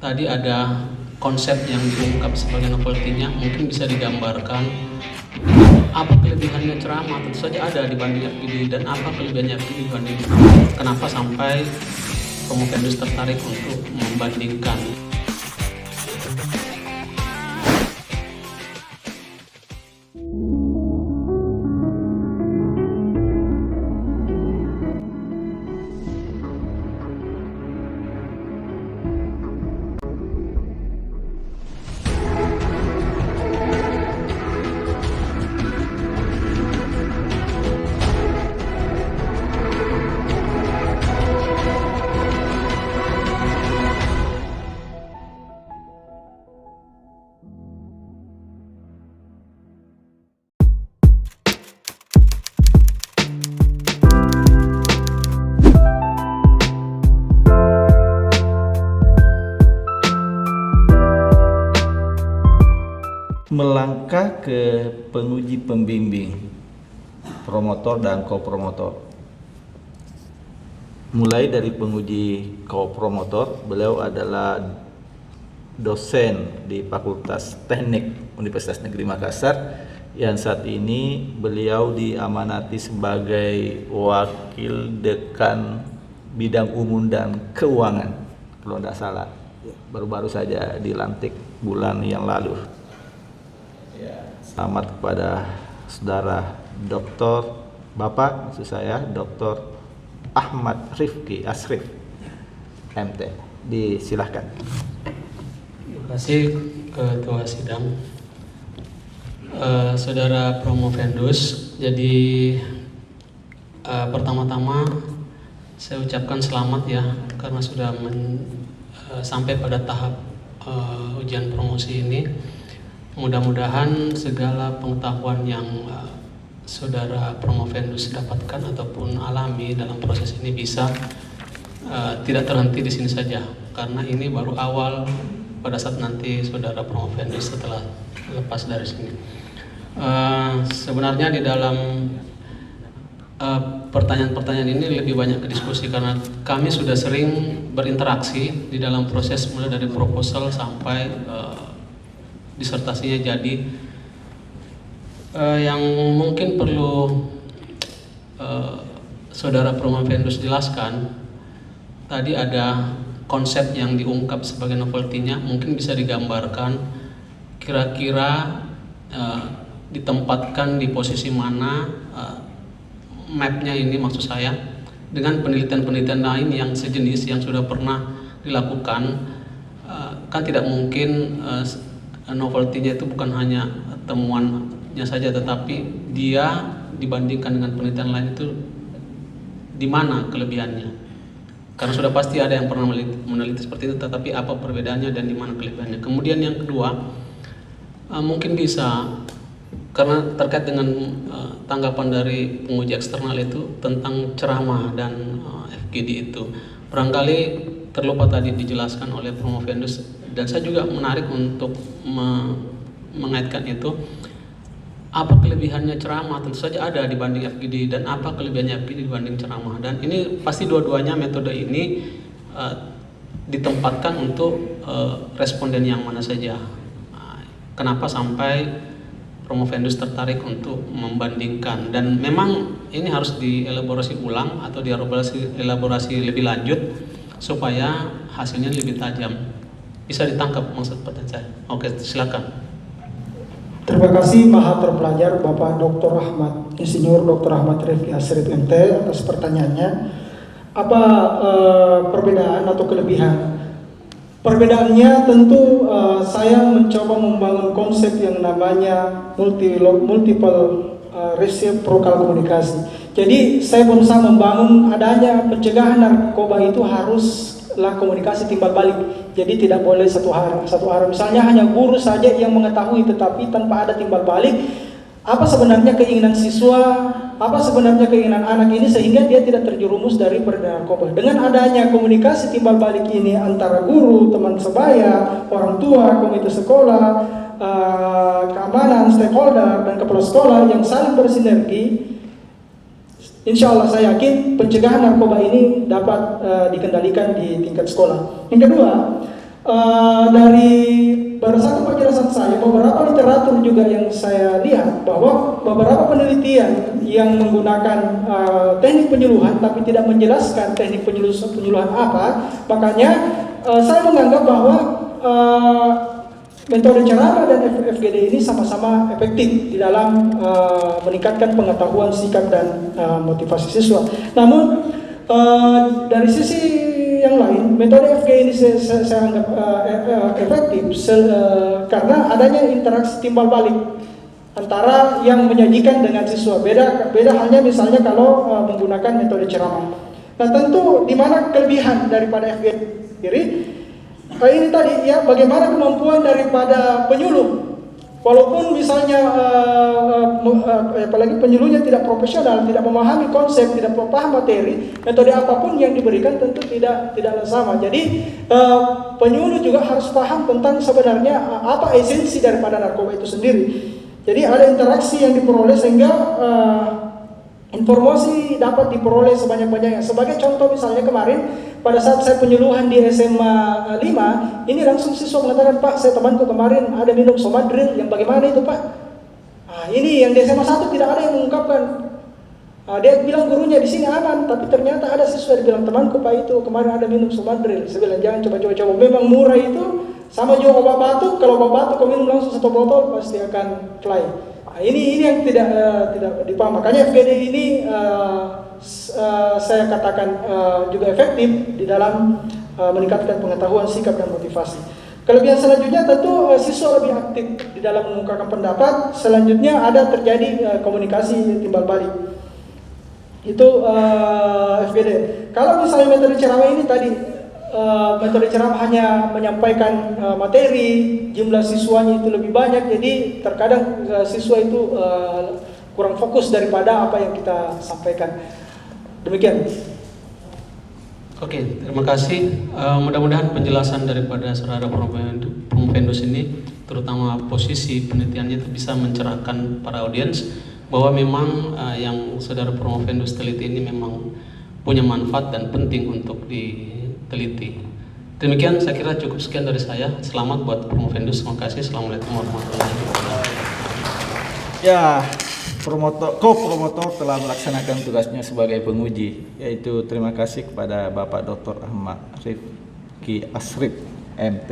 Tadi ada konsep yang diungkap sebagai novelty-nya, mungkin bisa digambarkan apa kelebihannya ceramah. Tentu saja ada dibanding FGD, dan apa kelebihannya FGD dibanding ceramah. Kenapa sampai Promovendus tertarik untuk membandingkan? Melangkah ke penguji pembimbing, promotor dan kopromotor. Mulai dari penguji kopromotor, beliau adalah dosen di Fakultas Teknik Universitas Negeri Makassar, yang saat ini beliau diamanati sebagai wakil dekan bidang umum dan keuangan, kalau tidak salah, baru-baru saja dilantik bulan yang lalu. Selamat kepada saudara Dr. Bapak, maksud saya Dr. Ahmad Rifki Asrif, MT. Disilahkan. Terima kasih Ketua Sidang. Saudara Promovendus, jadi pertama-tama saya ucapkan selamat ya, karena sudah sampai pada tahap ujian promosi ini. Mudah-mudahan segala pengetahuan yang saudara Promovendus dapatkan ataupun alami dalam proses ini bisa tidak terhenti di sini saja, karena ini baru awal pada saat nanti saudara Promovendus setelah lepas dari sini. Sebenarnya di dalam pertanyaan-pertanyaan ini lebih banyak ke diskusi, karena kami sudah sering berinteraksi di dalam proses mulai dari proposal sampai disertasinya jadi. Yang mungkin perlu saudara Promovendus jelaskan, tadi ada konsep yang diungkap sebagai novelty-nya, mungkin bisa digambarkan kira-kira ditempatkan di posisi mana mapnya ini, maksud saya, dengan penelitian-penelitian lain yang sejenis yang sudah pernah dilakukan. Kan tidak mungkin novelty-nya itu bukan hanya temuannya saja, tetapi dia dibandingkan dengan penelitian lain itu di mana kelebihannya. Karena sudah pasti ada yang pernah meneliti seperti itu, tetapi apa perbedaannya dan di mana kelebihannya. Kemudian yang kedua, mungkin bisa, karena terkait dengan tanggapan dari penguji eksternal itu tentang ceramah dan FGD itu, barangkali terlupa tadi dijelaskan oleh Promovendus, dan saya juga menarik untuk mengaitkan itu. Apa kelebihannya ceramah? Tentu saja ada dibanding FGD, dan apa kelebihannya FGD dibanding ceramah. Dan ini pasti dua-duanya metode ini ditempatkan untuk responden yang mana saja. Kenapa sampai Promovendus tertarik untuk membandingkan, dan memang ini harus dielaborasi ulang atau dielaborasi lebih lanjut supaya hasilnya lebih tajam. Bisa ditangkap maksud pertanyaan saya? Oke, silakan. Terima kasih Maha Terpelajar Bapak Dr. Ahmad, Insinyur Dr. Ahmad Rifki Asrif MT atas pertanyaannya. Apa perbedaan atau kelebihan? Perbedaannya tentu saya mencoba membangun konsep yang namanya multiple reciprocal komunikasi. Jadi saya berusaha membangun adanya pencegahan narkoba itu haruslah komunikasi timbal balik. Jadi tidak boleh satu arah. Misalnya hanya guru saja yang mengetahui, tetapi tanpa ada timbal balik. Apa sebenarnya keinginan siswa, apa sebenarnya keinginan anak ini, sehingga dia tidak terjerumus dari peredaran narkoba. Dengan adanya komunikasi timbal balik ini antara guru, teman sebaya, orang tua, komite sekolah, keamanan, stakeholder, dan kepala sekolah yang saling bersinergi, insya Allah saya yakin pencegahan narkoba ini dapat dikendalikan di tingkat sekolah. Yang kedua, Dari berdasarkan penjelasan saya, beberapa literatur juga yang saya lihat bahwa beberapa penelitian yang menggunakan teknik penyuluhan tapi tidak menjelaskan teknik penyuluhan apa, makanya saya menganggap bahwa metode ceramah dan FGD ini sama-sama efektif di dalam meningkatkan pengetahuan, sikap, dan motivasi siswa. Namun dari sisi yang lain, metode FG ini saya anggap efektif karena adanya interaksi timbal balik antara yang menyajikan dengan siswa. Beda halnya misalnya kalau menggunakan metode ceramah. Nah, tentu di mana kelebihan daripada FG sendiri? Ini tadi ya, bagaimana kemampuan daripada penyuluh. Walaupun misalnya apalagi penyuluhnya tidak profesional, tidak memahami konsep, tidak paham materi, metode apapun yang diberikan tentu tidak sama. Jadi penyuluh juga harus paham tentang sebenarnya apa esensi daripada narkoba itu sendiri. Jadi ada interaksi yang diperoleh sehingga informasi dapat diperoleh sebanyak-banyaknya. Sebagai contoh misalnya kemarin pada saat saya penyuluhan di SMA 5, ini langsung siswa mengatakan, "Pak, saya temanku kemarin ada minum Somadril, yang bagaimana itu, Pak?" Nah, ini yang di SMA 1 tidak ada yang mengungkapkan. Dia bilang gurunya di sini aman, tapi ternyata ada siswa yang bilang, "Temanku, Pak, itu kemarin ada minum Somadril." Saya bilang, "Jangan coba-coba, memang murah itu, sama juga obat batuk. Kalau obat batuk kau minum langsung 1 botol pasti akan fly." Nah, ini yang tidak dipaham. Makanya FGD ini saya katakan juga efektif di dalam meningkatkan pengetahuan, sikap, dan motivasi. Kelebihan selanjutnya tentu siswa lebih aktif di dalam mengungkapkan pendapat. Selanjutnya ada terjadi komunikasi timbal balik. Itu FGD. Kalau misalnya metode ceramah ini tadi, metode ceramah hanya menyampaikan materi, jumlah siswanya itu lebih banyak, jadi terkadang siswa itu kurang fokus daripada apa yang kita sampaikan. Demikian. Oke, terima kasih. Mudah-mudahan penjelasan daripada saudara Promovendus ini, terutama posisi penelitiannya, itu bisa mencerahkan para audiens bahwa memang yang saudara Promovendus teliti ini memang punya manfaat dan penting untuk diteliti. Demikian, saya kira cukup sekian dari saya. Selamat buat Promovendus. Terima kasih. Assalamualaikum warahmatullahi wabarakatuh. Ya, promotor telah melaksanakan tugasnya sebagai penguji, yaitu terima kasih kepada Bapak Dr. Ahmad Rifki Asrip, MT.